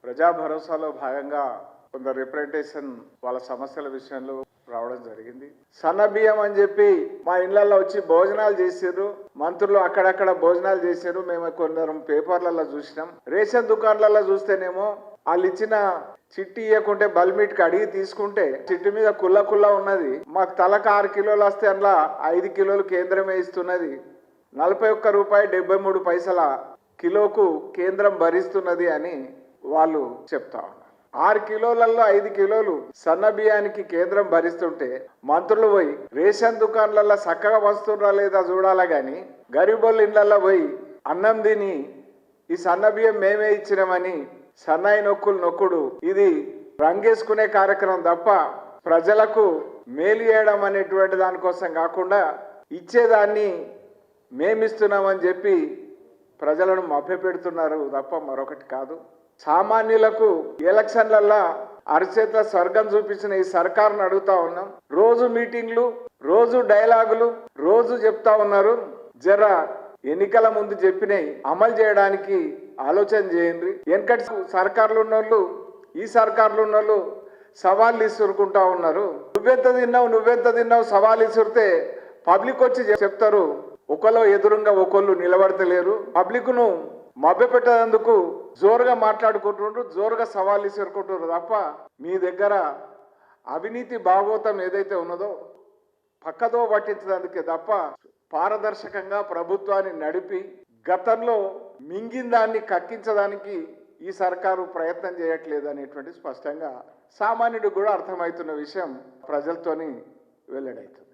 ప్రజా భరోసాలో భాగంగా కొంత రిప్రజెంటేషన్ వాళ్ళ సమస్యల విషయంలో రావడం జరిగింది. సన్న బియ్యం అని చెప్పి మా ఇళ్లలో వచ్చి భోజనాలు చేసారు, మంత్రులు అక్కడక్కడ భోజనాలు చేశారు. మేము కొందరం పేపర్లలో చూసినాం. రేషన్ దుకాణాలలో చూస్తేనేమో వాళ్ళు ఇచ్చిన చిట్టి ఇవ్వకుంటే బల్మిట్కి అడిగి తీసుకుంటే చిట్టి మీద కుల్ల ఉన్నది. మాకు తలకు 6 కిలోలు వస్తే అందులో 5 కిలోలు కేంద్రమే ఇస్తున్నది. 41 రూపాయి 73 పైసల కిలోకు కేంద్రం భరిస్తున్నది అని వాళ్ళు చెప్తా ఉన్నారు. 6 కిలోలలో 5 కిలోలు సన్న బియ్యానికి కేంద్రం భరిస్తుంటే మంత్రులు పోయి రేషన్ దుకాణాలలో చక్కగా వస్తున్నా లేదా చూడాలా గాని గరీబోళ్ళ ఇళ్లలో పోయి అన్నం తిని ఈ సన్న బియ్యం మేమే ఇచ్చినామని సన్నాయి నొక్కుడు ఇది రంగేసుకునే కార్యక్రమం తప్ప ప్రజలకు మేలు చేయడం అనేటువంటి దానికోసం కాకుండా ఇచ్చేదాన్ని మేమిస్తున్నామని చెప్పి ప్రజలను మభ్యపెడుతున్నారు తప్ప మరొకటి కాదు. సామాన్యులకు ఎలక్షన్లల్లో అరచేత స్వర్గం చూపించిన ఈ సర్కారును అడుగుతా ఉన్నాం. రోజు మీటింగ్లు, రోజు డైలాగులు, రోజు చెప్తా ఉన్నారు. జర ఎన్నికల ముందు చెప్పినవి అమలు చేయడానికి ఆలోచన చేయండి. వెనకటి సర్కార్లు ఉన్నోళ్ళు ఈ సర్కార్లు ఉన్నోళ్ళు సవాళ్ళు ఇసురుకుంటా ఉన్నారు. నువ్వెంత తిన్నావు సవాళ్ళు ఇసురితే పబ్లిక్ వచ్చి చెప్తారు. ఒకళ్ళు ఎదురుగా ఒకళ్ళు నిలబడతలేరు. పబ్లిక్ను మభ్యపెట్టేందుకు జోరుగా మాట్లాడుకుంటున్నారు, జోరుగా సవాళ్ళు ఇసురుకుంటున్నారు తప్ప మీ దగ్గర అవినీతి భాగోతం ఏదైతే ఉన్నదో పక్కదో పట్టించడానికి తప్ప పారదర్శకంగా ప్రభుత్వాన్ని నడిపి గతంలో మింగిన దాన్ని కక్కించడానికి ఈ సర్కారు ప్రయత్నం చేయట్లేదు అనేటువంటి స్పష్టంగా సామాన్యుడికి కూడా అర్థమవుతున్న విషయం ప్రజలతోని వెల్లడవుతుంది.